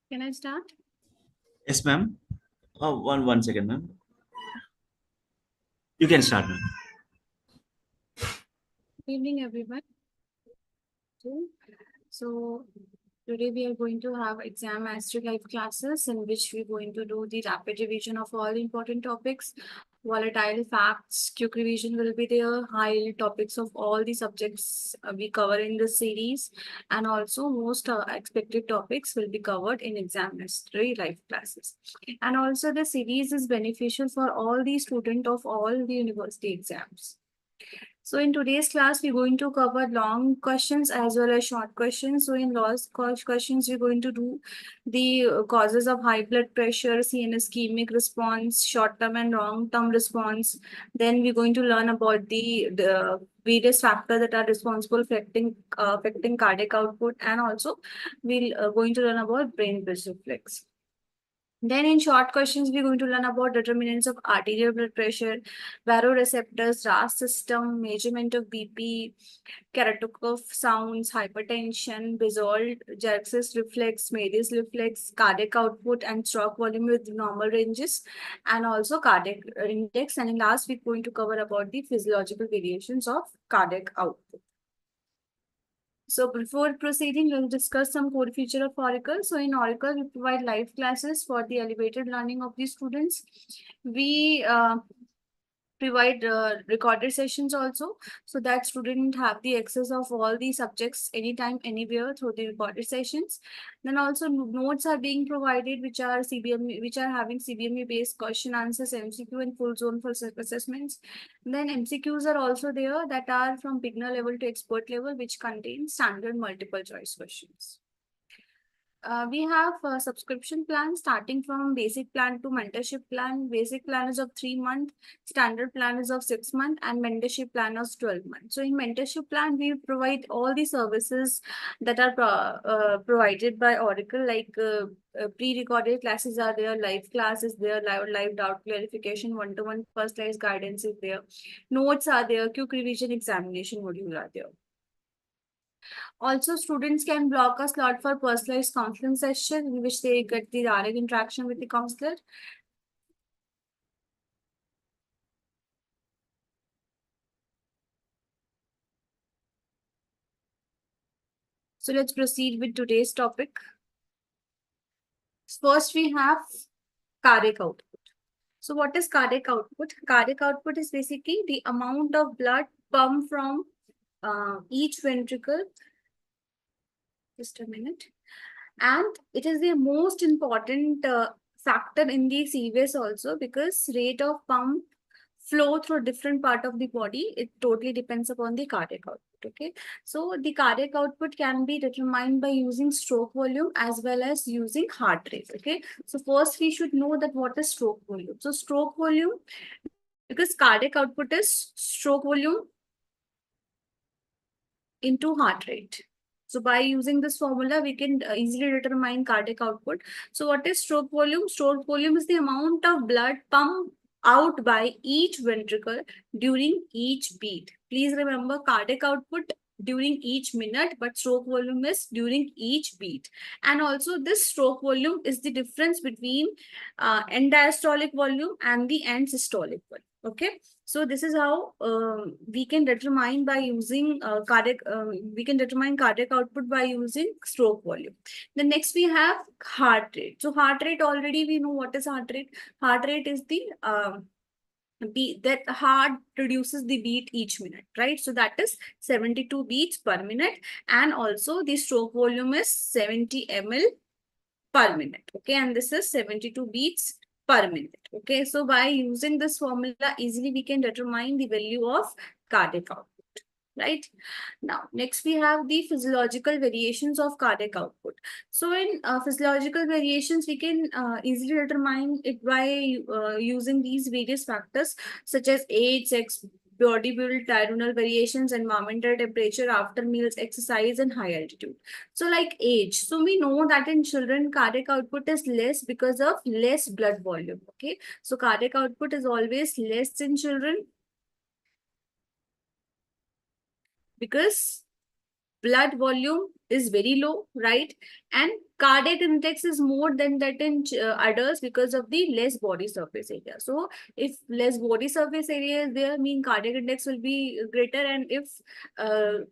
Can I start? Yes, ma'am. One second, ma'am. You can start, ma'am. Good evening, everyone. So today we are going to have exam mastery live classes in which we're going to do the rapid revision of all important topics. Volatile facts, quick revision will be there, high topics of all the subjects we cover in this series, and also most expected topics will be covered in exam mastery live classes. And also the series is beneficial for all the students of all the university exams. So in today's class, we're going to cover long questions as well as short questions. So in questions, we're going to do the causes of high blood pressure, CNS ischemic response, short-term and long-term response. Then we're going to learn about the various factors that are responsible for affecting cardiac output, and also we're going to learn about brain bridge reflex. Then in short questions, we're going to learn about determinants of arterial blood pressure, baroreceptors, RAS system, measurement of BP, Karatukov sounds, hypertension, basalt, Jerk's reflex, Mary's reflex, cardiac output, and stroke volume with normal ranges, and also cardiac index. And in last, we're going to cover about the physiological variations of cardiac output. So before proceeding, we'll discuss some core feature of Auricle. So in Auricle, we provide live classes for the elevated learning of the students. We provide recorded sessions also, so that student have the access of all the subjects anytime, anywhere through the recorded sessions. Then also notes are being provided, which are CBME, which are having CBME based question answers, MCQ and full zone for self-assessments. Then MCQs are also there that are from beginner level to expert level, which contain standard multiple choice questions. We have a subscription plan starting from basic plan to mentorship plan. Basic plan is of 3 months, standard plan is of 6 months, and mentorship plan is 12 months. So in mentorship plan, we provide all the services that are provided by Auricle, like pre-recorded classes are there, live classes there, live doubt clarification, one-to-one personalized guidance is there, notes are there, quick revision examination module are there. Also, students can block a slot for personalized counseling session in which they get the direct interaction with the counselor. So let's proceed with today's topic. First, we have cardiac output. So what is cardiac output? Cardiac output is basically the amount of blood pumped from each ventricle. Just a minute. And it is the most important factor in the CVS also, because rate of pump flow through different part of the body, it totally depends upon the cardiac output. Okay, so the cardiac output can be determined by using stroke volume as well as using heart rate. Okay, so first we should know that what is stroke volume. So stroke volume, because cardiac output is stroke volume into heart rate. So by using this formula, we can easily determine cardiac output. So what is stroke volume? Stroke volume is the amount of blood pumped out by each ventricle during each beat. Please remember, cardiac output during each minute, but stroke volume is during each beat. And also this stroke volume is the difference between end diastolic volume and the end systolic volume. Okay, so this is how we can determine by using we can determine cardiac output by using stroke volume. Then next we have heart rate. So heart rate, already we know what is heart rate. Heart rate is the beat that heart produces the beat each minute, right? So that is 72 beats per minute, and also the stroke volume is 70 ml per minute. Okay, and this is 72 beats per minute. Okay, so by using this formula, easily we can determine the value of cardiac output. Right now, next we have the physiological variations of cardiac output. So in physiological variations, we can easily determine it by using these various factors such as age, sex, body build, diurnal variations, environmental temperature, after meals, exercise, and high altitude. So like age. So we know that in children, cardiac output is less because of less blood volume. Okay. So cardiac output is always less in children because blood volume is very low, right? And cardiac index is more than that in adults because of the less body surface area. So if less body surface area is there, mean cardiac index will be greater, and if uh,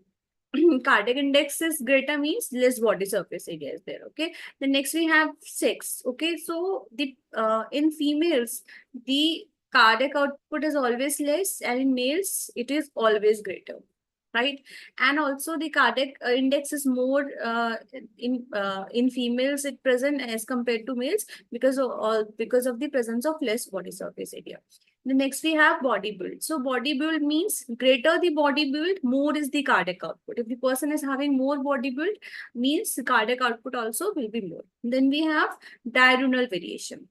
cardiac index is greater means less body surface area is there. Okay, the next we have sex. Okay, so the in females the cardiac output is always less, and in males it is always greater, right? And also the cardiac index is more in females it present as compared to males because of the presence of less body surface area. The next we have body build. So body build means greater the body build, more is the cardiac output. If the person is having more body build, means the cardiac output also will be more. Then we have diurnal variation.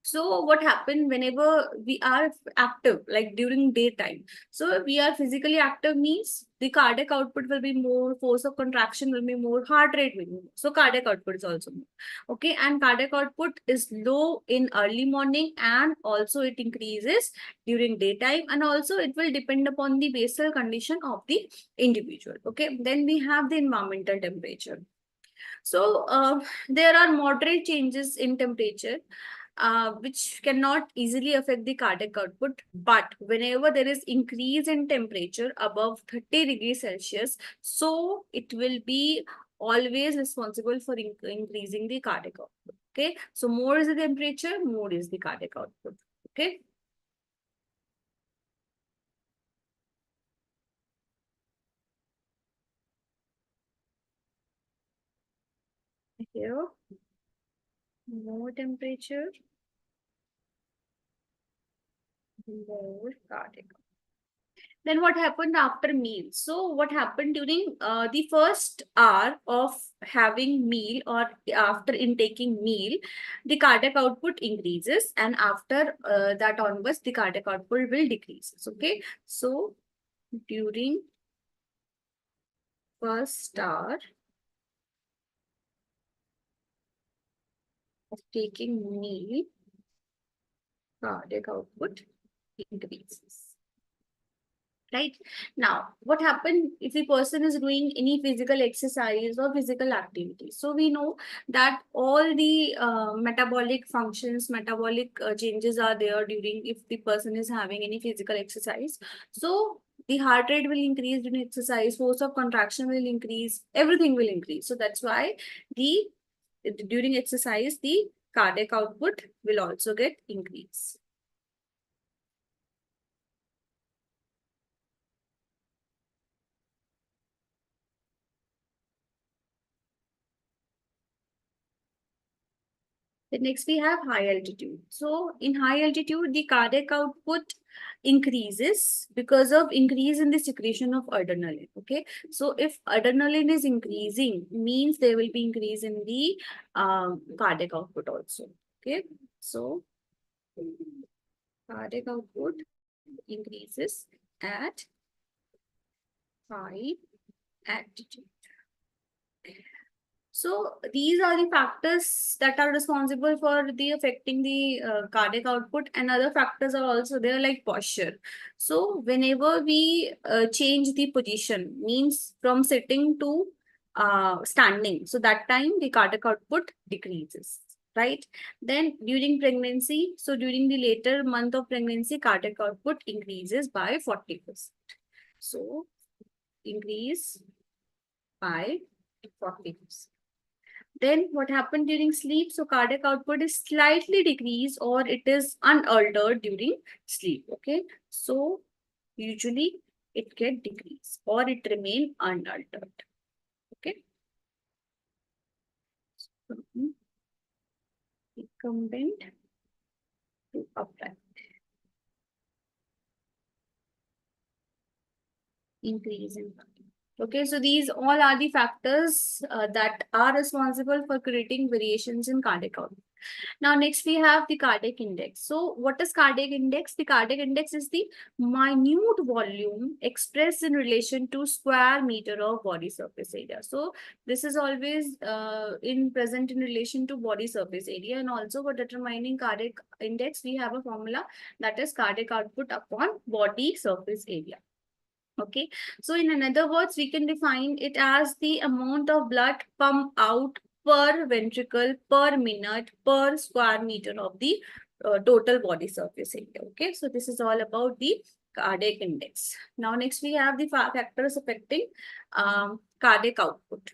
So what happened whenever we are active, like during daytime? So we are physically active means the cardiac output will be more, force of contraction will be more, heart rate will be more. So cardiac output is also more. Okay, and cardiac output is low in early morning, and also it increases during daytime, and also it will depend upon the basal condition of the individual. Okay, then we have the environmental temperature. So there are moderate changes in temperature which cannot easily affect the cardiac output. But whenever there is increase in temperature above 30 degrees Celsius, so it will be always responsible for increasing the cardiac output. Okay, so more is the temperature, more is the cardiac output. Okay. Here, more temperature, more cardiac. Then what happened after meal? So what happened during the first hour of having meal or after intaking meal, the cardiac output increases, and after that onwards, the cardiac output will decrease. Okay, so during first hour of taking meal, cardiac output increases. Right now, what happened if the person is doing any physical exercise or physical activity? So we know that all the metabolic functions, metabolic changes are there during if the person is having any physical exercise. So the heart rate will increase during exercise, force of contraction will increase, everything will increase. So that's why the during exercise the cardiac output will also get increased. Then next we have high altitude. So in high altitude, the cardiac output increases because of increase in the secretion of adrenaline. Okay. So if adrenaline is increasing, means there will be increase in the cardiac output also. Okay. So cardiac output increases at high altitude. So these are the factors that are responsible for the affecting the cardiac output, and other factors are also there like posture. So whenever we change the position, means from sitting to standing, so that time the cardiac output decreases, right? Then during pregnancy, so during the later month of pregnancy, cardiac output increases by 40%. So increase by 40%. Then what happened during sleep? So cardiac output is slightly decreased or it is unaltered during sleep. Okay. So usually it get decreased or it remain unaltered. Okay. From recumbent to upright. Increase in cardiac. Okay, so these all are the factors that are responsible for creating variations in cardiac output. Now, next we have the cardiac index. So, what is cardiac index? The cardiac index is the minute volume expressed in relation to square meter of body surface area. So, this is always in present in relation to body surface area, and also for determining cardiac index, we have a formula that is cardiac output upon body surface area. Okay, so in another words, we can define it as the amount of blood pumped out per ventricle per minute per square meter of the total body surface area. Okay, so this is all about the cardiac index. Now, next we have the factors affecting cardiac output.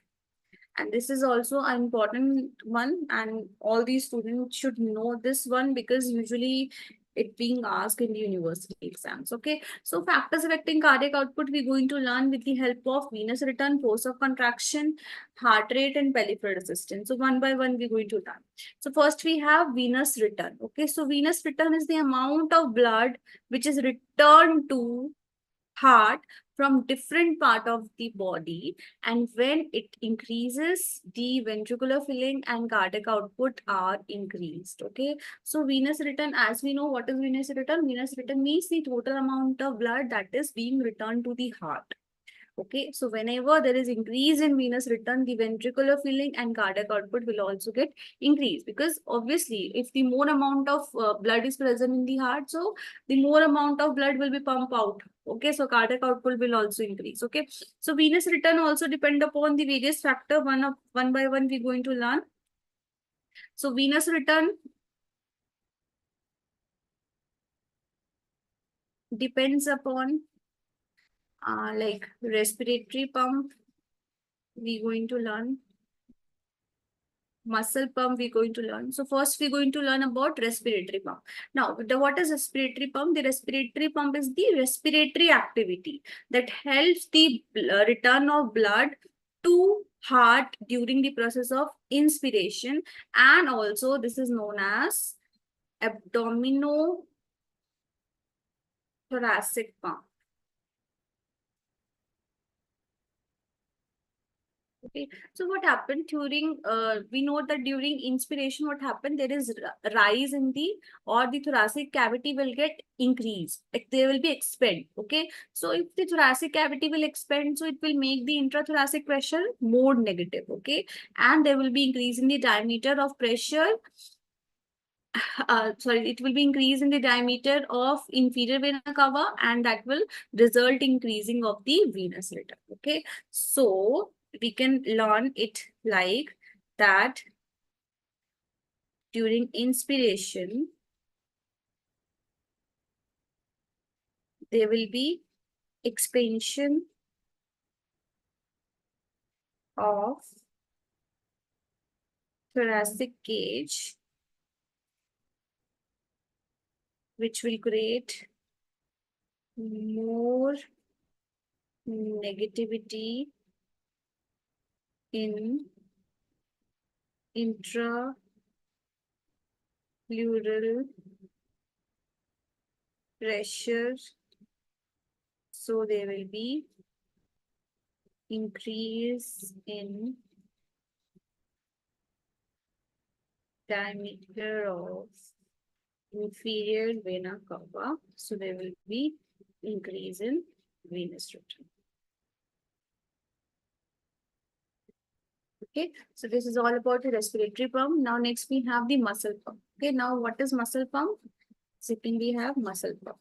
And this is also an important one, and all these students should know this one because usually it being asked in the university exams. Okay, so factors affecting cardiac output we're going to learn with the help of venous return, force of contraction, heart rate, and peripheral resistance. So one by one we're going to learn. So first we have venous return. Okay, so venous return is the amount of blood which is returned to heart from different part of the body, and when it increases, the ventricular filling and cardiac output are increased. Okay, so venous return, as we know, what is venous return? Venous return means the total amount of blood that is being returned to the heart. Okay, so whenever there is increase in venous return, the ventricular filling and cardiac output will also get increased, because obviously if the more amount of blood is present in the heart, so the more amount of blood will be pumped out. Okay, so cardiac output will also increase. Okay, so venous return also depend upon the various factor. One by one we're going to learn. So venous return depends upon like respiratory pump we're going to learn, muscle pump we're going to learn. So first we're going to learn about respiratory pump. Now, what is respiratory pump? The respiratory pump is the respiratory activity that helps the return of blood to heart during the process of inspiration, and also this is known as abdominothoracic pump. Okay, so what happened during, we know that during inspiration, what happened, there is rise in the, or the thoracic cavity will get increased, like they will be expand. Okay, so if the thoracic cavity will expand, so it will make the intrathoracic pressure more negative. Okay, and there will be increase in the diameter of pressure. Sorry, it will be increase in the diameter of inferior vena cava, and that will result increasing of the venous return. Okay, so we can learn it like that during inspiration, there will be expansion of thoracic cage, which will create more negativity in intrapleural pressure. So there will be increase in diameter of inferior vena cava. So there will be increase in venous return. Okay, so this is all about the respiratory pump. Now next we have the muscle pump. Okay, now what is muscle pump? Second we have muscle pump.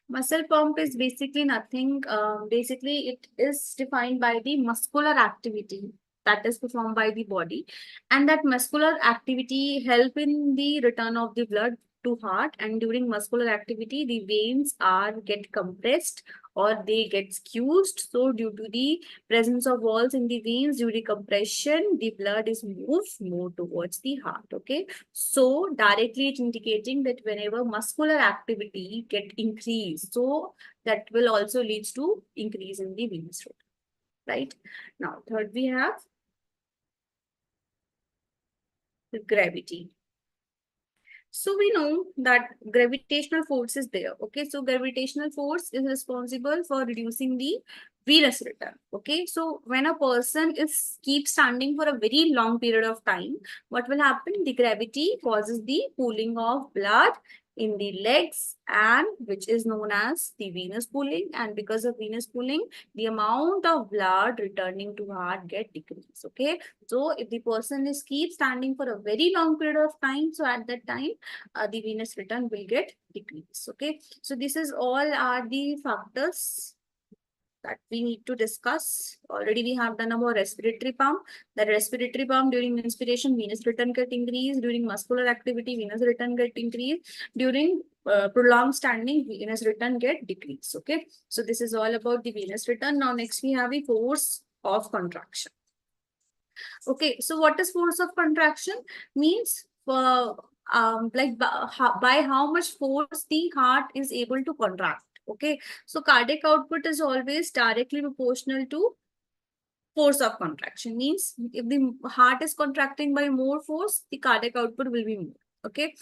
Muscle pump is basically nothing. Basically, it is defined by the muscular activity that is performed by the body, and that muscular activity help in the return of the blood to heart. And during muscular activity, the veins are get compressed or they get squeezed. So due to the presence of walls in the veins, during compression, the blood is moved more towards the heart. Okay, so directly it's indicating that whenever muscular activity get increased, so that will also leads to increase in the venous rate. Right, now third we have the gravity. So we know that gravitational force is there. Okay, so gravitational force is responsible for reducing the venous return. Okay, so when a person is keep standing for a very long period of time, what will happen? The gravity causes the pooling of blood in the legs, and which is known as the venous pooling. And because of venous pooling, the amount of blood returning to heart get decreased. Okay, so if the person is keep standing for a very long period of time, so at that time the venous return will get decreased. Okay, so this is all are the factors that we need to discuss. Already we have done about respiratory pump. The respiratory pump, during inspiration, venous return get increased. During muscular activity, venous return get increased. During prolonged standing, venous return get decreased. Okay, so this is all about the venous return. Now next we have the force of contraction. Okay, so what is force of contraction? Means like by how much force the heart is able to contract. Okay, so cardiac output is always directly proportional to force of contraction. Means if the heart is contracting by more force, the cardiac output will be more. Okay,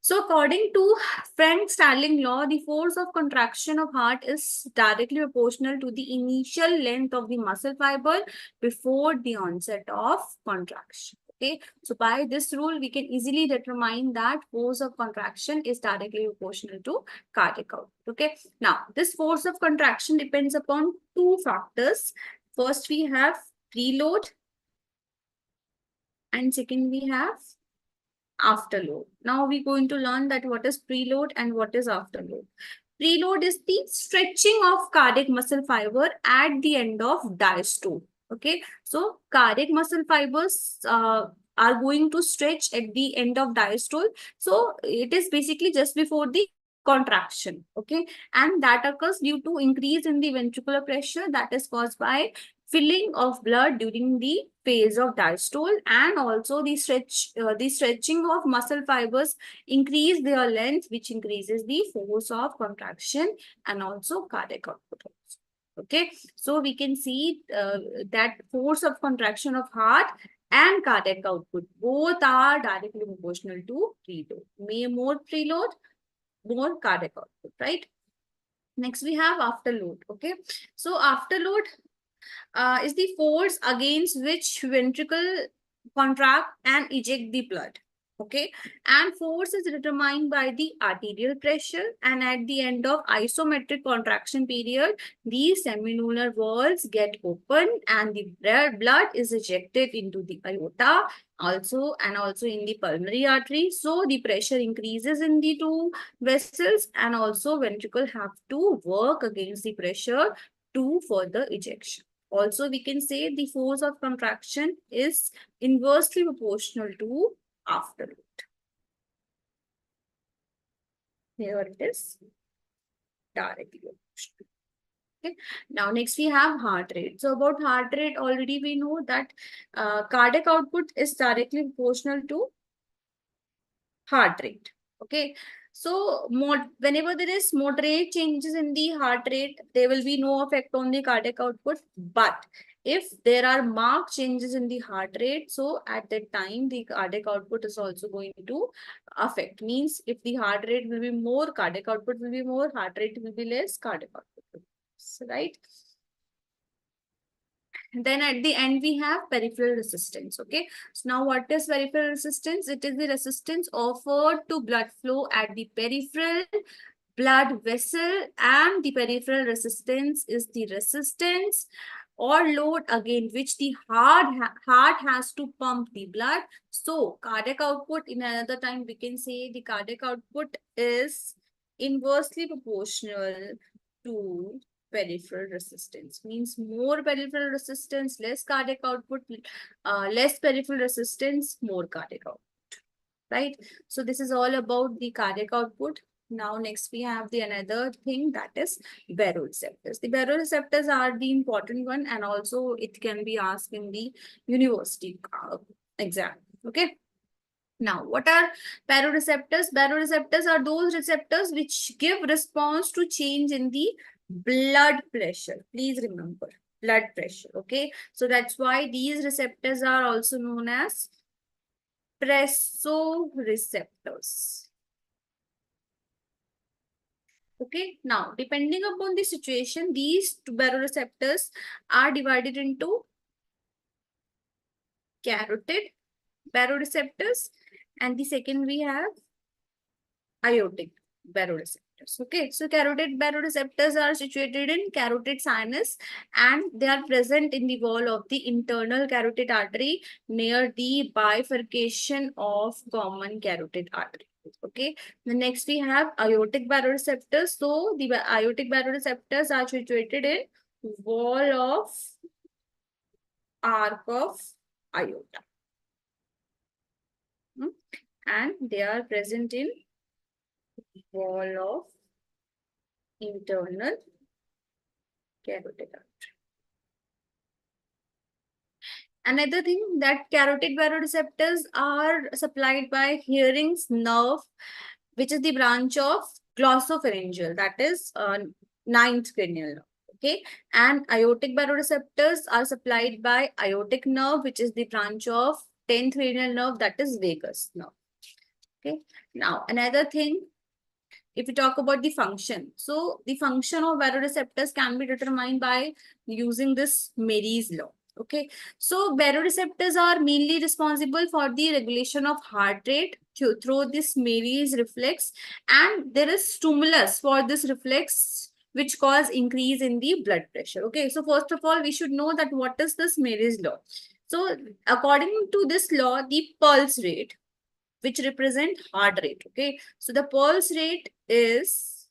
so according to Frank-Starling law, the force of contraction of heart is directly proportional to the initial length of the muscle fiber before the onset of contraction. Okay, so by this rule, we can easily determine that force of contraction is directly proportional to cardiac output. Okay, now this force of contraction depends upon two factors. First, we have preload, and second, we have afterload. Now we're going to learn that what is preload and what is afterload. Preload is the stretching of cardiac muscle fiber at the end of diastole. Okay, so cardiac muscle fibers are going to stretch at the end of diastole. So it is basically just before the contraction. Okay, and that occurs due to increase in the ventricular pressure that is caused by filling of blood during the phase of diastole, and also the stretching of muscle fibers increase their length, which increases the force of contraction and also cardiac output. Okay, so we can see that force of contraction of heart and cardiac output both are directly proportional to preload. More preload, more cardiac output, right? Next we have afterload. Okay, so afterload is the force against which ventricle contract and eject the blood. Okay, and force is determined by the arterial pressure, and at the end of isometric contraction period, the semilunar walls get open and the blood is ejected into the aorta, also in the pulmonary artery. So the pressure increases in the two vessels, and also ventricle have to work against the pressure to further ejection. Also, we can say the force of contraction is inversely proportional to afterload. Here it is, directly proportional. Okay. Now, next we have heart rate. So, about heart rate, already we know that cardiac output is directly proportional to heart rate. Okay. So, whenever there is moderate changes in the heart rate, there will be no effect on the cardiac output. But if there are marked changes in the heart rate, so at that time, the cardiac output is also going to affect. Means if the heart rate will be more, cardiac output will be more, heart rate will be less, cardiac output will be less, right? Then at the end, we have peripheral resistance. Okay. So now what is peripheral resistance? It is the resistance offered to blood flow at the peripheral blood vessel, and the peripheral resistance is the resistance or load against which the heart has to pump the blood. So cardiac output, in another time, we can say the cardiac output is inversely proportional to peripheral resistance. Means more peripheral resistance, less cardiac output, less peripheral resistance, more cardiac output, right? So this is all about the cardiac output. Now next we have the another thing, that is baroreceptors. The baroreceptors are the important one, and also it can be asked in the university exam. Okay. Now, what are baroreceptors? Baroreceptors are those receptors which give response to change in the blood pressure. Please remember, blood pressure. Okay. So that's why these receptors are also known as presoreceptors. Okay. Now, depending upon the situation, these baroreceptors are divided into carotid baroreceptors, and the second we have aortic baroreceptors. Okay, so carotid baroreceptors are situated in carotid sinus and they are present in the wall of the internal carotid artery near the bifurcation of common carotid artery. Okay, the next we have aortic baroreceptors. So the aortic baroreceptors are situated in wall of arc of aorta. And they are present in wall of internal carotid artery. Another thing that carotid baroreceptors are supplied by hearing's nerve, which is the branch of glossopharyngeal, that is ninth cranial nerve. Okay, and aortic baroreceptors are supplied by aortic nerve, which is the branch of 10th cranial nerve, that is vagus nerve. Okay, now another thing, if we talk about the function, so the function of baroreceptors can be determined by using this Mary's law. Okay, so baroreceptors are mainly responsible for the regulation of heart rate through this Mary's reflex, and there is stimulus for this reflex which cause increase in the blood pressure. Okay, so first of all, we should know that what is this Mary's law. So according to this law, the pulse rate, which represent heart rate. Okay, so the pulse rate is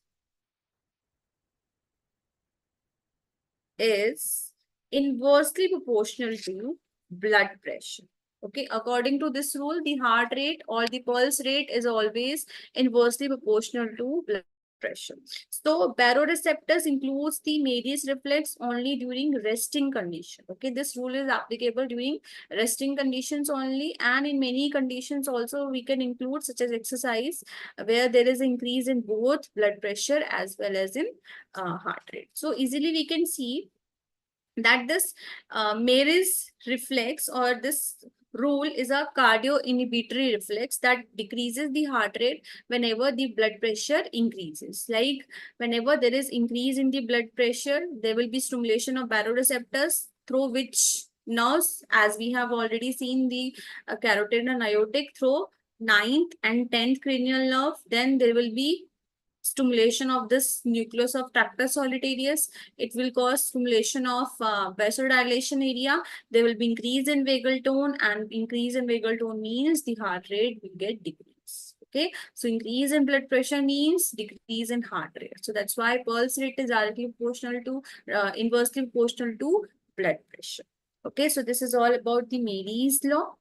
inversely proportional to blood pressure. Okay, according to this rule, the heart rate or the pulse rate is always inversely proportional to blood pressure. So baroreceptors includes the Mary's reflex only during resting condition. Okay, this rule is applicable during resting conditions only, and in many conditions also we can include, such as exercise, where there is increase in both blood pressure as well as in heart rate. So easily we can see that this Mary's reflex or this rule is a cardio inhibitory reflex that decreases the heart rate whenever the blood pressure increases. Like whenever there is increase in the blood pressure, there will be stimulation of baroreceptors through which nerves, as we have already seen the carotid and aortic, through ninth and 10th cranial nerve. Then there will be stimulation of this nucleus of tractus solitarius. It will cause stimulation of vasodilation area. There will be increase in vagal tone, and increase in vagal tone means the heart rate will get decreased. Okay, so increase in blood pressure means decrease in heart rate. So that's why pulse rate is directly proportional to, inversely proportional to blood pressure. Okay, so this is all about the Mary's law.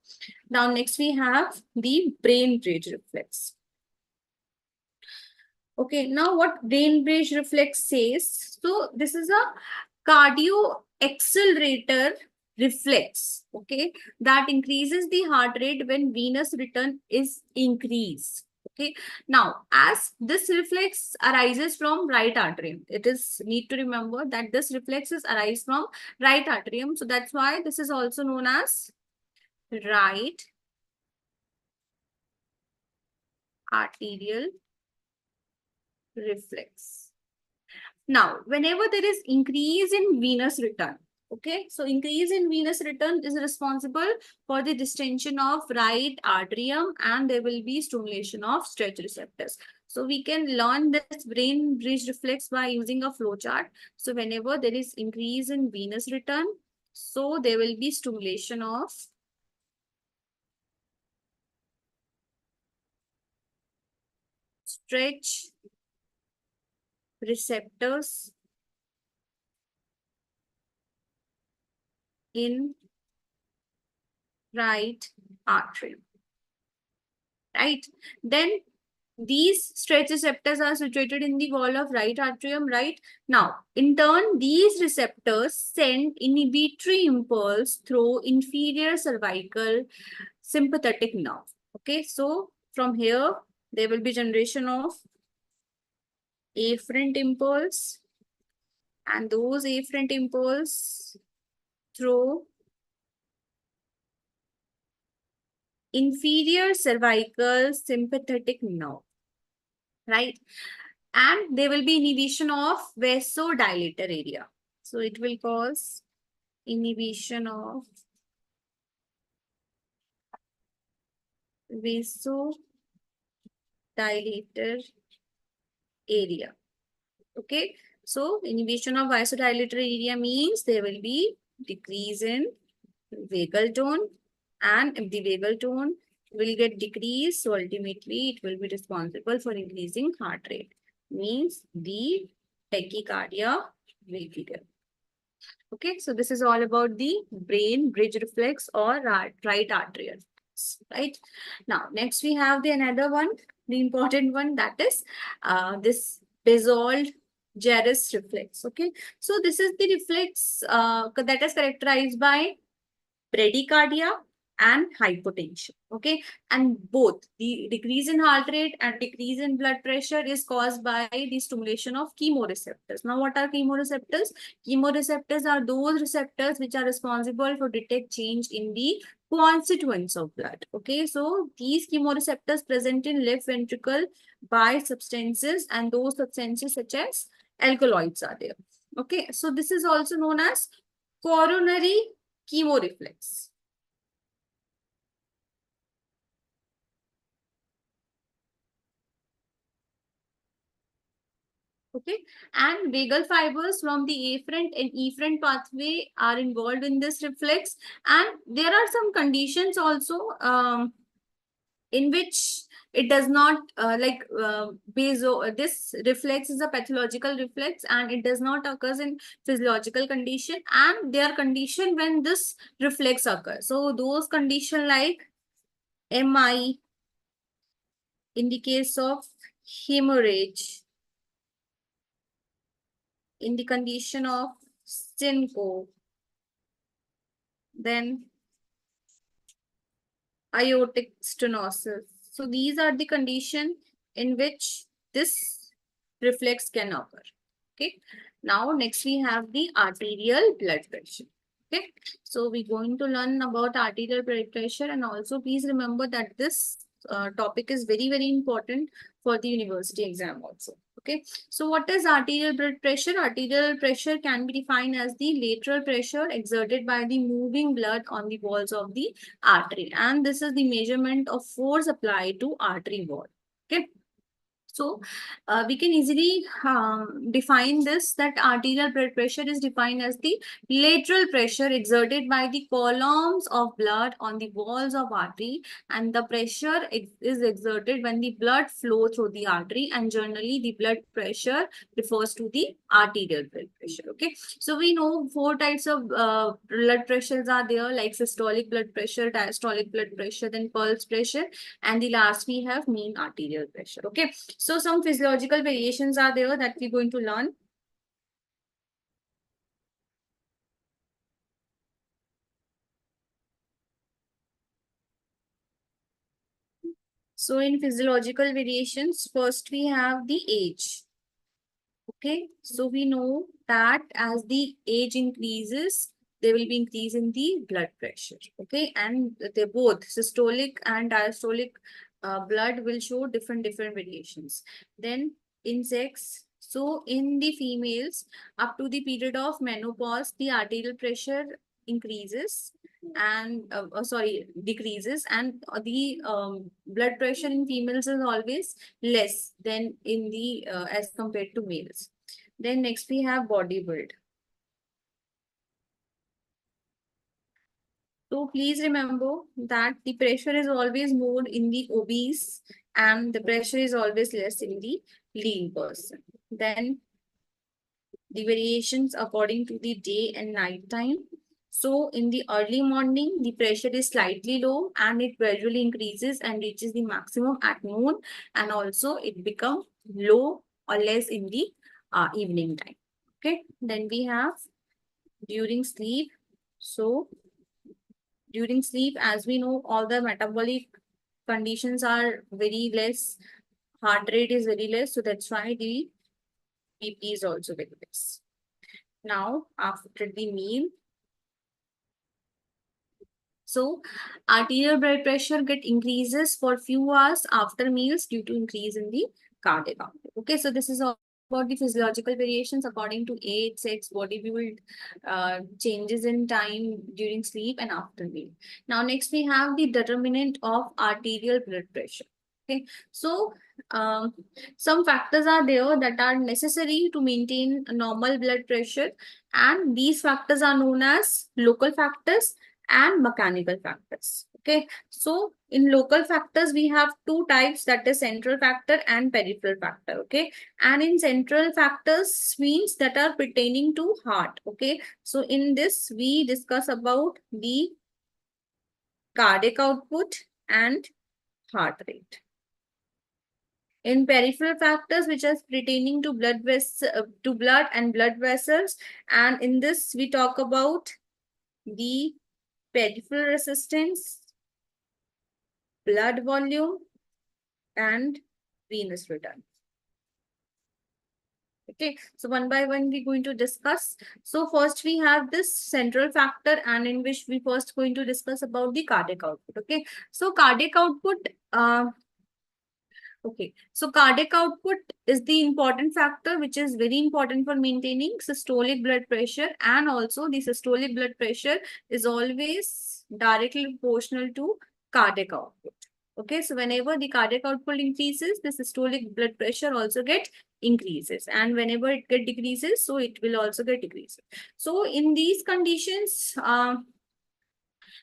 Now next we have the brain bridge reflex. Okay, now what brain bridge reflex says? So this is a cardio accelerator reflex, okay, that increases the heart rate when venous return is increased. Okay, now as this reflex arises from right atrium, it is need to remember that this reflex is arise from right atrium. So that's why this is also known as right arterial reflex. Now, whenever there is increase in venous return, okay, so increase in venous return is responsible for the distension of right atrium, and there will be stimulation of stretch receptors. So we can learn this brain bridge reflex by using a flow chart. So whenever there is increase in venous return, so there will be stimulation of stretch receptors in right atrium, right? Then these stretch receptors are situated in the wall of right atrium, right? Now, in turn, these receptors send inhibitory impulse through inferior cervical sympathetic nerve. Okay, so from here, there will be generation of afferent impulse, and those afferent impulse through inferior cervical sympathetic nerve, right? And there will be inhibition of vasodilator area. So it will cause inhibition of vasodilator vasodilator area. Okay, so inhibition of vasodilator area means there will be decrease in vagal tone, and if the vagal tone will get decreased, so ultimately it will be responsible for increasing heart rate. Means the tachycardia will be there. Okay, so this is all about the brain bridge reflex or right arterial. Right now, next we have the another one, the important one, that is this basal gyrus reflex. Okay, so this is the reflex that is characterized by bradycardia and hypotension. Okay, and both the decrease in heart rate and decrease in blood pressure is caused by the stimulation of chemoreceptors. Now, what are chemoreceptors? Chemoreceptors are those receptors which are responsible for detect change in the constituents of blood. Okay, so these chemoreceptors present in left ventricle by substances, and those substances such as alkaloids are there. Okay, so this is also known as coronary chemoreflex. Okay, and vagal fibers from the afferent and efferent pathway are involved in this reflex, and there are some conditions also in which it does not this reflex is a pathological reflex and it does not occurs in physiological condition, and they are condition when this reflex occurs. So those condition like MI, in the case of hemorrhage, in the condition of syncope, then aortic stenosis. So these are the condition in which this reflex can occur. Okay. Now next we have the arterial blood pressure. Okay. So we're going to learn about arterial blood pressure, and also please remember that this topic is very, very important for the university exam also. Okay, so what is arterial blood pressure? Arterial pressure can be defined as the lateral pressure exerted by the moving blood on the walls of the artery, and this is the measurement of force applied to artery wall. Okay, so we can easily define this, that arterial blood pressure is defined as the lateral pressure exerted by the columns of blood on the walls of artery, and the pressure is exerted when the blood flow through the artery, and generally the blood pressure refers to the arterial blood pressure. Okay, so we know four types of blood pressures are there, like systolic blood pressure, diastolic blood pressure, then pulse pressure, and the last we have mean arterial pressure. Okay, so some physiological variations are there that we're going to learn. So in physiological variations, first we have the age. Okay, so we know that as the age increases, there will be increase in the blood pressure. Okay, and they both systolic and diastolic blood will show different variations. Then in sex, so in the females, up to the period of menopause, the arterial pressure increases and decreases, and the blood pressure in females is always less than in the as compared to males. Then next we have body build. So please remember that the pressure is always more in the obese and the pressure is always less in the lean person. Then the variations according to the day and night time. So in the early morning, the pressure is slightly low and it gradually increases and reaches the maximum at noon, and also it becomes low or less in the evening time. Okay, then we have during sleep. So during sleep, as we know, all the metabolic conditions are very less, heart rate is very less, so that's why the BP is also very less. Now, after the meal, so arterial blood pressure get increases for few hours after meals due to increase in the cardiac output. Okay, so this is all about the physiological variations according to age, sex, body build, changes in time during sleep and after meal. Now, next we have the determinant of arterial blood pressure. Okay, so some factors are there that are necessary to maintain a normal blood pressure, and these factors are known as local factors and mechanical factors. Okay, so in local factors we have two types, that is central factor and peripheral factor. Okay, and in central factors means that are pertaining to heart. Okay, so in this we discuss about the cardiac output and heart rate. In peripheral factors, which are pertaining to to blood and blood vessels, and in this we talk about the peripheral resistance, blood volume, and venous return. Okay, so one by one we're going to discuss. So first we have this central factor, and in which we first going to discuss about the cardiac output. Okay, so cardiac output. Okay, so cardiac output is the important factor which is very important for maintaining systolic blood pressure, and also the systolic blood pressure is always directly proportional to cardiac output. Okay, so whenever the cardiac output increases, the systolic blood pressure also get increases, and whenever it get decreases, so it will also get decreases. So in these conditions,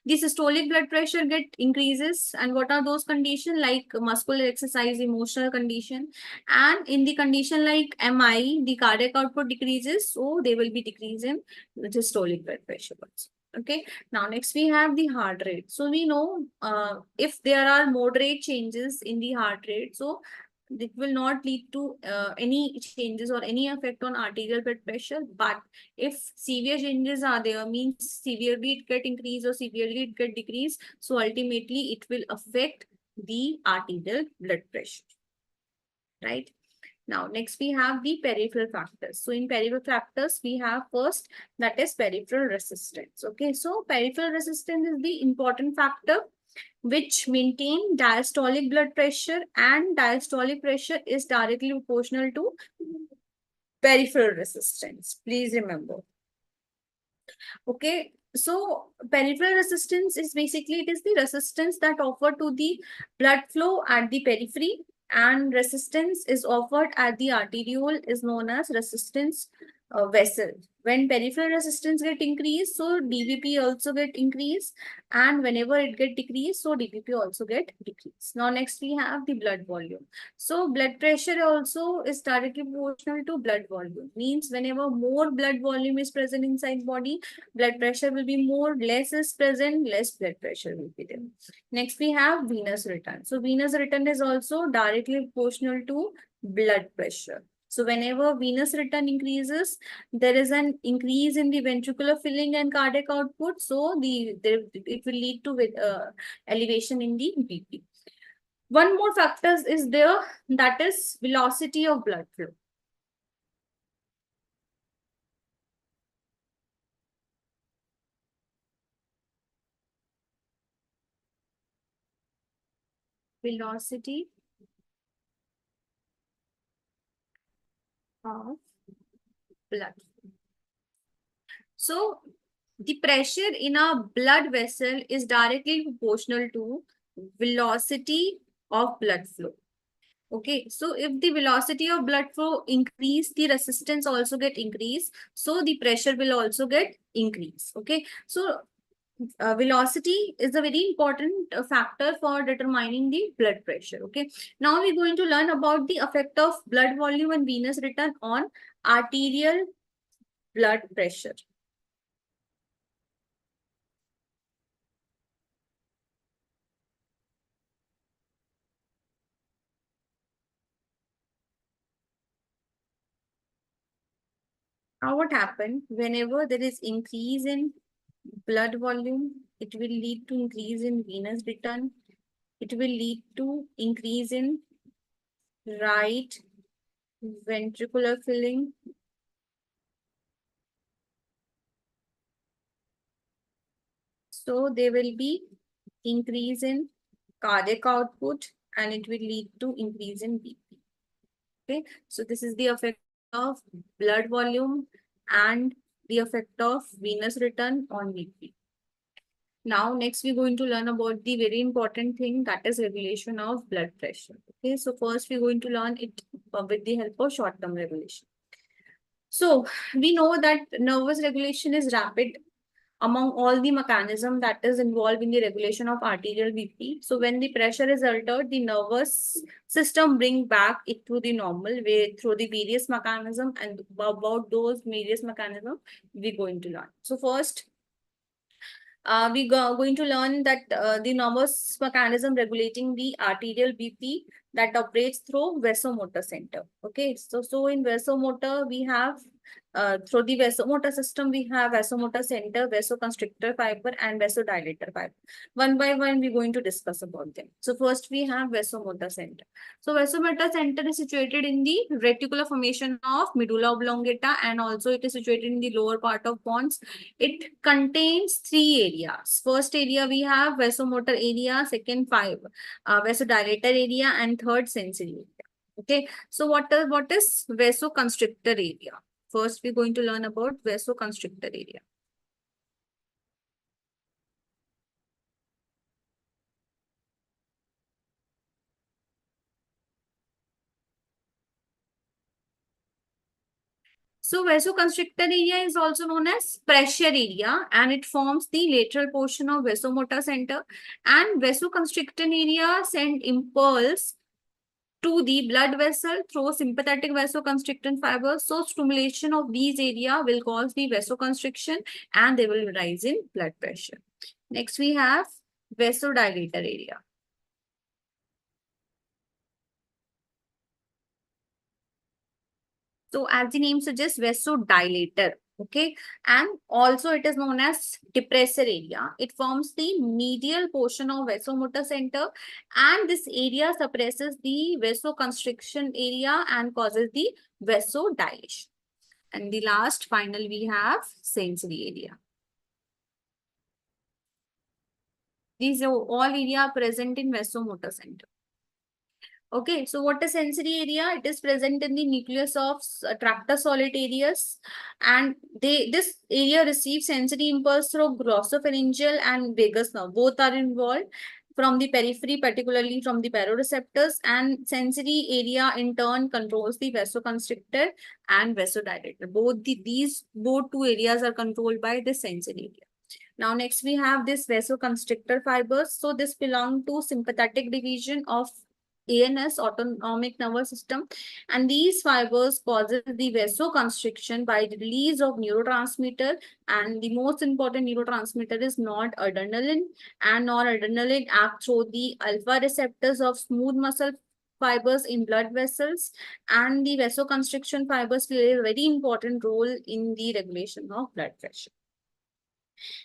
the systolic blood pressure get increases, and what are those conditions? Like muscular exercise, emotional condition, and in the condition like MI, the cardiac output decreases, so they will be decreasing the systolic blood pressure also. Okay, now next we have the heart rate. So we know if there are moderate changes in the heart rate, so it will not lead to any changes or any effect on arterial blood pressure. But if severe changes are there, means severely it get increased or severely it get decreased, so ultimately it will affect the arterial blood pressure, right? Now, next we have the peripheral factors. So in peripheral factors, we have first, that is peripheral resistance. Okay, so peripheral resistance is the important factor which maintain diastolic blood pressure, and diastolic pressure is directly proportional to peripheral resistance. Please remember. Okay, so peripheral resistance is basically, it is the resistance that offered to the blood flow at the periphery, and resistance is offered at the arteriole is known as resistance vessel. When peripheral resistance get increased, so DBP also get increased, and whenever it get decreased, so DBP also get decreased. Now next we have the blood volume. So blood pressure also is directly proportional to blood volume. Means whenever more blood volume is present inside body, blood pressure will be more, less is present, less blood pressure will be there. Next, we have venous return. So venous return is also directly proportional to blood pressure. So whenever venous return increases, there is an increase in the ventricular filling and cardiac output. So it will lead to elevation in the BP. One more factor is there, that is velocity of blood flow. Velocity of blood. So the pressure in a blood vessel is directly proportional to velocity of blood flow. Okay, so if the velocity of blood flow increase, the resistance also get increased, so the pressure will also get increased. Okay, so velocity is a very important factor for determining the blood pressure. Okay, now we're going to learn about the effect of blood volume and venous return on arterial blood pressure. Now what happened, whenever there is increase in blood volume, it will lead to increase in venous return. It will lead to increase in right ventricular filling. So there will be increase in cardiac output, and it will lead to increase in BP. Okay, so this is the effect of blood volume and the effect of venous return on BP. Now, next we're going to learn about the very important thing, that is regulation of blood pressure. Okay, so first we're going to learn it with the help of short-term regulation. So we know that nervous regulation is rapid among all the mechanism that is involved in the regulation of arterial BP. So when the pressure is altered, the nervous system bring back it to the normal way through the various mechanism, and about those various mechanism we're going to learn. So first, going to learn that the nervous mechanism regulating the arterial BP that operates through vasomotor center. Okay, so in vasomotor we have through the vasomotor system we have vasomotor center, vasoconstrictor fiber, and vasodilator fiber. One by one we're going to discuss about them. So first we have vasomotor center. So vasomotor center is situated in the reticular formation of medulla oblongata, and also it is situated in the lower part of pons. It contains three areas. First area we have vasomotor area, second five vasodilator area, and third sensory area. Okay, so what is vasoconstrictor area? First, we're going to learn about vasoconstrictor area. So vasoconstrictor area is also known as pressure area, and it forms the lateral portion of vasomotor center. And vasoconstrictor area send impulse to the blood vessel through sympathetic vasoconstricting fibers. So stimulation of these area will cause the vasoconstriction, and they will rise in blood pressure. Next we have vasodilator area. So as the name suggests, vasodilator. Okay, and also it is known as depressor area. It forms the medial portion of vasomotor center, and this area suppresses the vasoconstriction area and causes the vasodilation. And the last final we have sensory area. These are all area present in vasomotor center. Okay, so what is sensory area? It is present in the nucleus of tractor solid areas, and this area receives sensory impulse through glossopharyngeal and vagus nerve. Both are involved from the periphery, particularly from the baroreceptors, and sensory area in turn controls the vasoconstrictor and vasodilator. These two areas are controlled by the sensory area. Now, next we have this vasoconstrictor fibers. So this belong to sympathetic division of ANS, autonomic nervous system, and these fibers causes the vasoconstriction by the release of neurotransmitter, and the most important neurotransmitter is noradrenaline, and noradrenaline act through the alpha receptors of smooth muscle fibers in blood vessels, and the vasoconstriction fibers play a very important role in the regulation of blood pressure.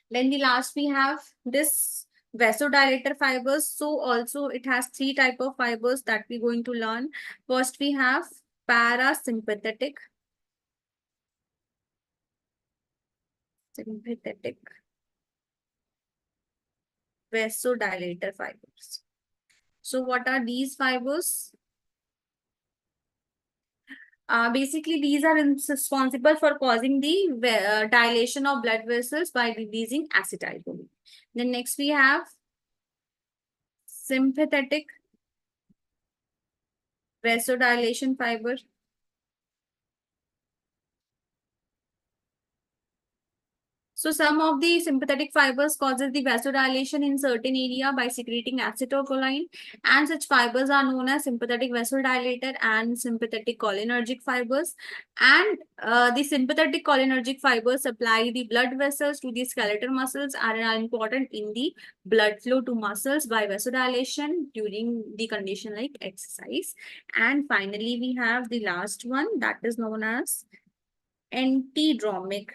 Then the last we have this vasodilator fibers. So also it has three type of fibers that we're going to learn. First we have parasympathetic, sympathetic vasodilator fibers. So what are these fibers? Basically, these are responsible for causing the dilation of blood vessels by releasing acetylcholine. Then next we have sympathetic vasodilation fiber. So some of the sympathetic fibers causes the vasodilation in certain area by secreting acetylcholine, and such fibers are known as sympathetic vasodilator and sympathetic cholinergic fibers. And the sympathetic cholinergic fibers supply the blood vessels to the skeletal muscles and are important in the blood flow to muscles by vasodilation during the condition like exercise. And finally, we have the last one that is known as antidromic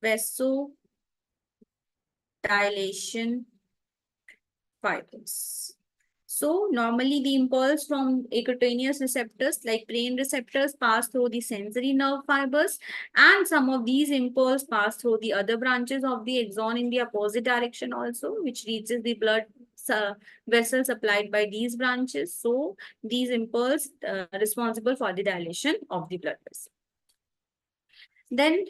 vasodilation fibers. So normally the impulse from acutaneous receptors like brain receptors pass through the sensory nerve fibers, and some of these impulse pass through the other branches of the axon in the opposite direction also, which reaches the blood vessel supplied by these branches. So these impulse responsible for the dilation of the blood vessel. Then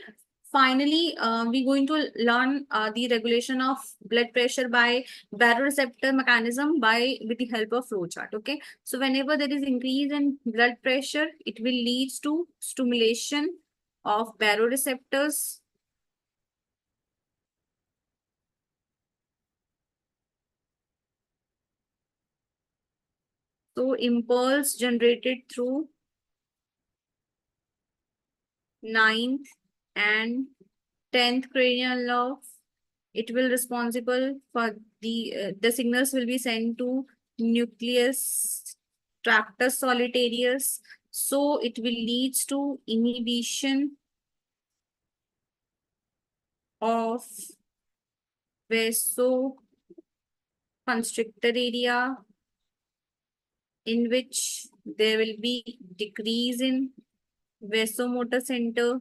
finally, we're going to learn the regulation of blood pressure by baroreceptor mechanism with the help of flowchart. Okay, so whenever there is increase in blood pressure, it will lead to stimulation of baroreceptors. So impulse generated through ninth and 10th cranial nerve. It will responsible for the signals will be sent to nucleus tractus solitarius. So it will lead to inhibition of vasoconstrictor area, in which there will be decrease in vasomotor center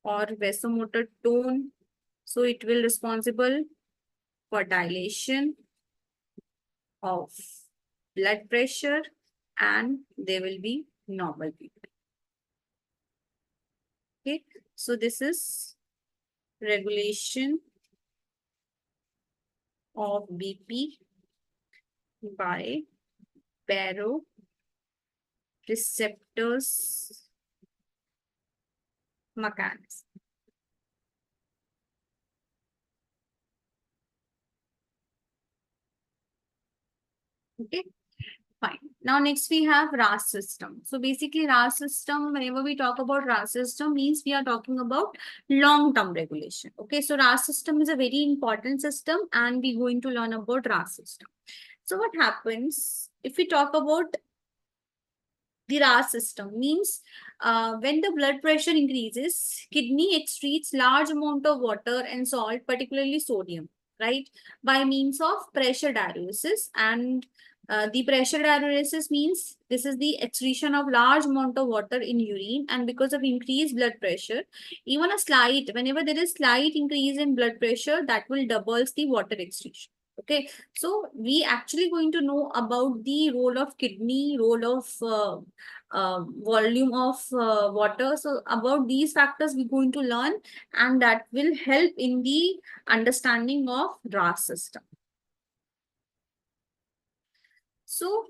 or vasomotor tone. So it will responsible for dilation of blood pressure and they will be normal people. Okay, so this is regulation of BP by baroreceptors mechanism. Okay, fine. Now next we have RAS system. So basically RAS system, whenever we talk about RAS system, means we are talking about long-term regulation. Okay, so RAS system is a very important system and we're going to learn about RAS system. So what happens if we talk about the RAS system means when the blood pressure increases, kidney excretes large amount of water and salt, particularly sodium, right, by means of pressure diuresis. And the pressure diuresis means this is the excretion of large amount of water in urine, and because of increased blood pressure, even a slight, whenever there is slight increase in blood pressure, that will doubles the water excretion. Okay, so we actually going to know about the role of kidney, role of volume of water. So about these factors we're going to learn, and that will help in the understanding of RAS system. So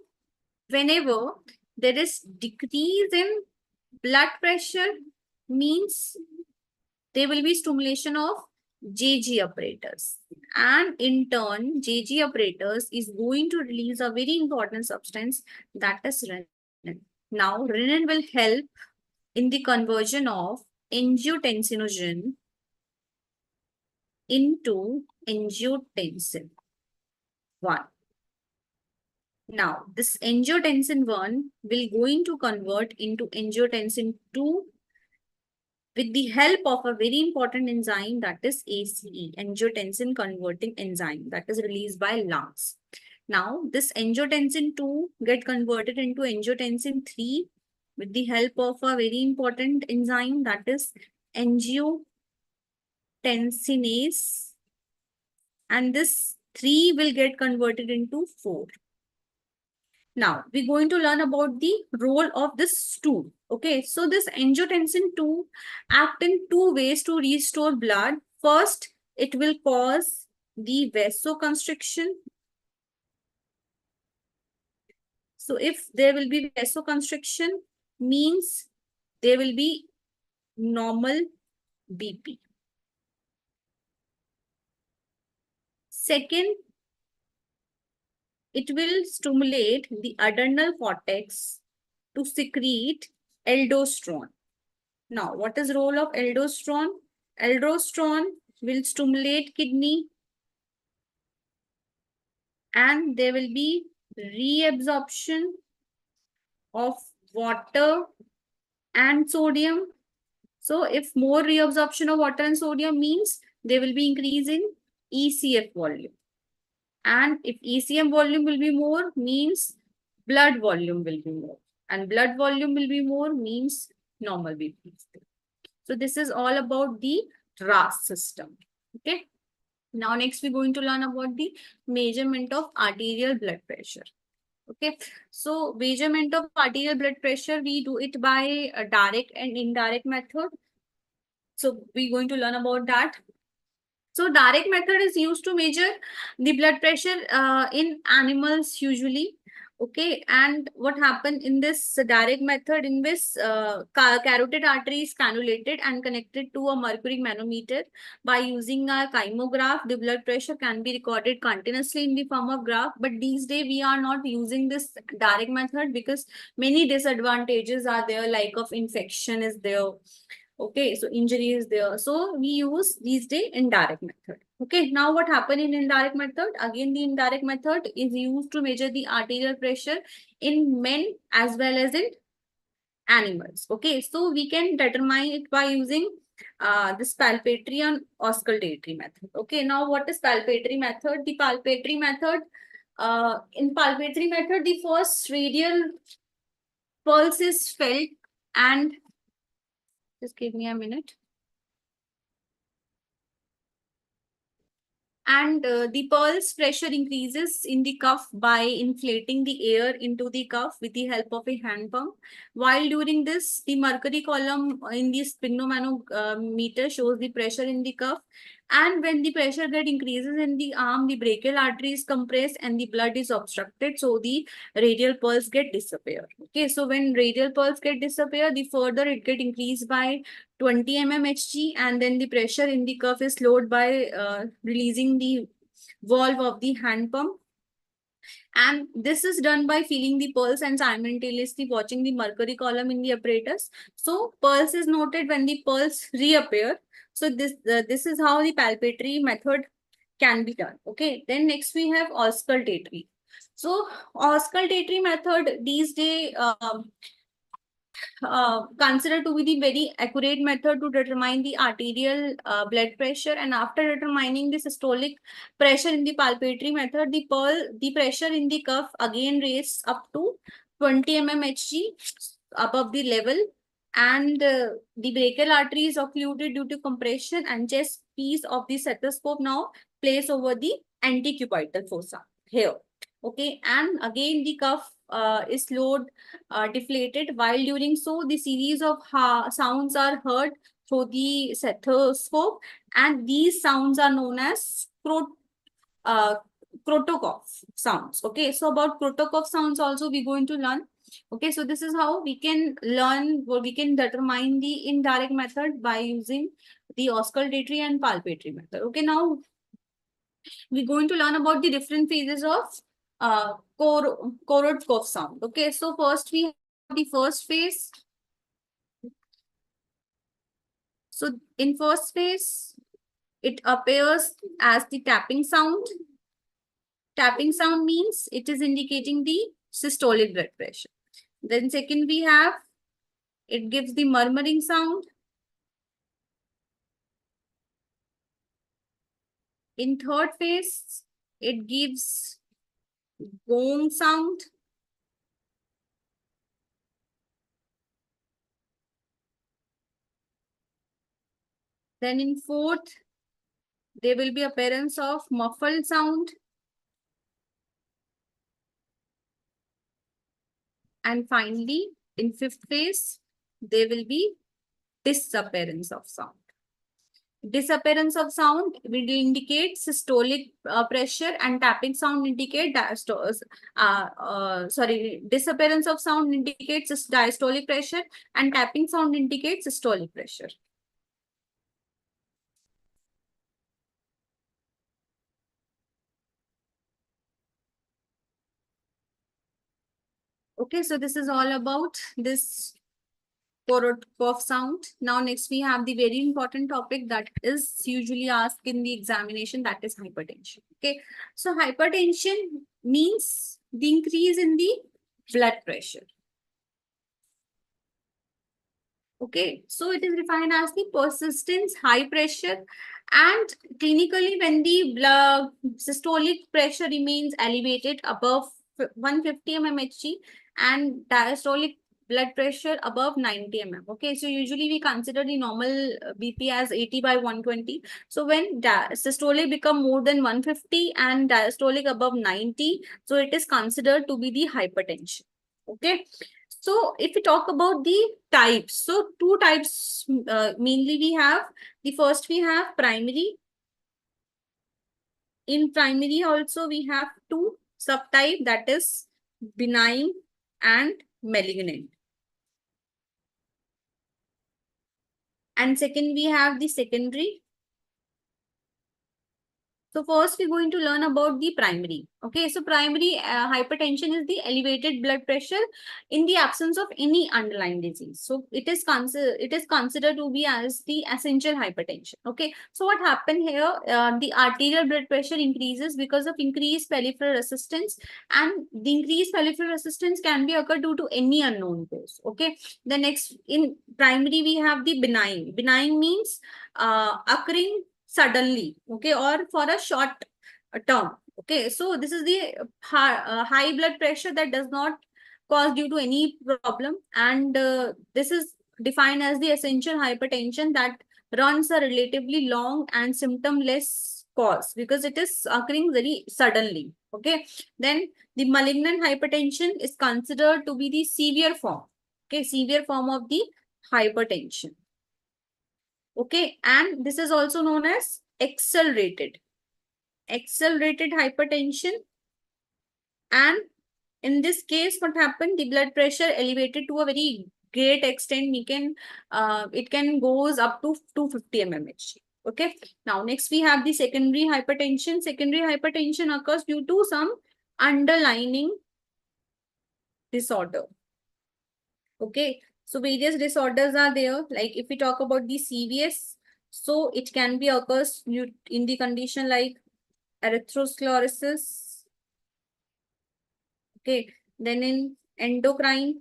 whenever there is decrease in blood pressure, means there will be stimulation of JG apparatus. And in turn, JG apparatus is going to release a very important substance, that is renin. Now, renin will help in the conversion of angiotensinogen into angiotensin 1. Now, this angiotensin 1 will going to convert into angiotensin 2 with the help of a very important enzyme, that is ACE, angiotensin converting enzyme, that is released by lungs. Now, this angiotensin 2 get converted into angiotensin 3 with the help of a very important enzyme, that is angiotensinase, and this 3 will get converted into 4. Now, we're going to learn about the role of this 2. Okay, so this angiotensin 2 act in two ways to restore blood. First, it will cause the vasoconstriction. So if there will be vasoconstriction, means there will be normal BP. Second, it will stimulate the adrenal cortex to secrete aldosterone. Now, what is role of aldosterone? Aldosterone will stimulate kidney and there will be reabsorption of water and sodium. So if more reabsorption of water and sodium means there will be increase in ECF volume. And if ECM volume will be more, means blood volume will be more. And blood volume will be more means normal BP. So this is all about the RAS system. Okay. Now next we're going to learn about the measurement of arterial blood pressure. Okay. So measurement of arterial blood pressure, we do it by a direct and indirect method. So we're going to learn about that. So direct method is used to measure the blood pressure in animals usually. Okay, and what happened in this direct method in this carotid artery is cannulated and connected to a mercury manometer. By using a kymograph, the blood pressure can be recorded continuously in the form of graph. But these days we are not using this direct method because many disadvantages are there, like of infection is there. Okay, so injury is there. So we use these day indirect method. Okay, now what happened in indirect method? Again, the indirect method is used to measure the arterial pressure in men as well as in animals. Okay, so we can determine it by using this palpatory and auscultatory method. Okay, now what is palpatory method? The palpatory method, in palpatory method, the first radial pulse is felt, and just give me a minute. And the pulse pressure increases in the cuff by inflating the air into the cuff with the help of a hand pump. While during this, the mercury column in the sphygmomanometer shows the pressure in the cuff. And when the pressure get increases in the arm, the brachial artery is compressed and the blood is obstructed. So the radial pulse get disappear. Okay, so when radial pulse get disappear, the further it get increased by 20 mmHg, and then the pressure in the cuff is slowed by releasing the valve of the hand pump. And this is done by feeling the pulse and simultaneously watching the mercury column in the apparatus. So pulse is noted when the pulse reappear. So this is how the palpatory method can be done. Okay, then next we have auscultatory. So auscultatory method these days considered to be the very accurate method to determine the arterial blood pressure. And after determining the systolic pressure in the palpatory method, the pressure in the cuff again raised up to 20 mmHg above the level, and the brachial artery is occluded due to compression, and chest piece of the stethoscope now placed over the antecubital fossa here. Okay, and again the cuff is slowed, deflated. While during so, the series of sounds are heard through the stethoscope, and these sounds are known as uh, crotocough sounds. Okay, so about crotocough sounds also we're going to learn. Okay, so this is how we can learn, or we can determine the indirect method by using the auscultatory and palpatory method. Okay, now we're going to learn about the different phases of chorod cough sound. Okay, so first we have the first phase. So in first phase, it appears as the tapping sound. Tapping sound means it is indicating the systolic blood pressure. Then second we have, it gives the murmuring sound. In third phase, it gives gong sound. Then in fourth, there will be appearance of muffled sound. And finally, in fifth phase, there will be disappearance of sound. Disappearance of sound will indicate systolic pressure, and tapping sound indicate disappearance of sound indicates diastolic pressure, and tapping sound indicates systolic pressure. Okay, so this is all about this chorod cough sound. Now, next we have the very important topic that is usually asked in the examination, that is hypertension. Okay, so hypertension means the increase in the blood pressure. Okay, so it is defined as the persistent high pressure, and clinically when the blood systolic pressure remains elevated above 150 mmHg and diastolic blood pressure above 90 mm. Okay, so usually we consider the normal BP as 80 by 120. So when systolic become more than 150 and diastolic above 90, so it is considered to be the hypertension. Okay, So if we talk about the types, so two types mainly we have. The first we have primary. In primary also we have two subtype, that is benign and malignant. And second we have the secondary. So first we're going to learn about the primary. Okay, so primary hypertension is the elevated blood pressure in the absence of any underlying disease. So it is considered to be as the essential hypertension. Okay, so what happened here? The arterial blood pressure increases because of increased peripheral resistance, and the increased peripheral resistance can be occurred due to any unknown cause. Okay, the next in primary we have the benign. Benign means occurring suddenly, okay, or for a short term. Okay, so this is the high blood pressure that does not cause due to any problem, and this is defined as the essential hypertension that runs a relatively long and symptomless course because it is occurring very suddenly. Okay, then the malignant hypertension is considered to be the severe form. Okay, severe form of the hypertension. Okay, and this is also known as accelerated hypertension. And in this case, what happened? The blood pressure elevated to a very great extent. It can goes up to 250 mmHg. Okay. Now, next we have the secondary hypertension. Secondary hypertension occurs due to some underlying disorder. Okay. So various disorders are there. Like if we talk about the CVS, so it can be occurs in the condition like atherosclerosis. Okay. Then in endocrine.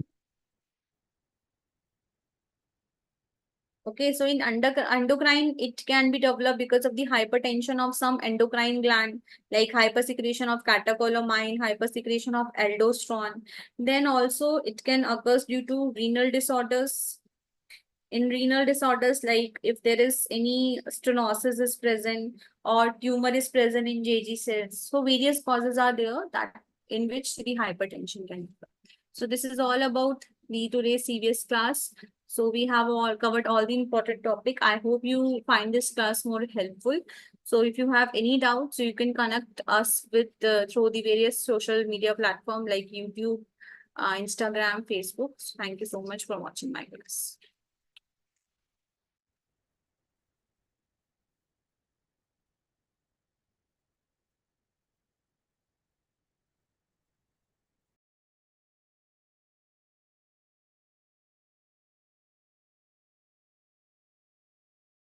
Okay, so in endocrine, it can be developed because of the hypertension of some endocrine gland, like hypersecretion of catecholamine, hypersecretion of aldosterone. Then also it can occur due to renal disorders. In renal disorders, like if there is any stenosis is present or tumor is present in JG cells. So various causes are there that in which the hypertension can occur. So this is all about the today's CVS class. So we have all covered all the important topic. I hope you find this class more helpful. So if you have any doubts, so you can connect us with through the various social media platform like YouTube, Instagram, Facebook. So thank you so much for watching my class.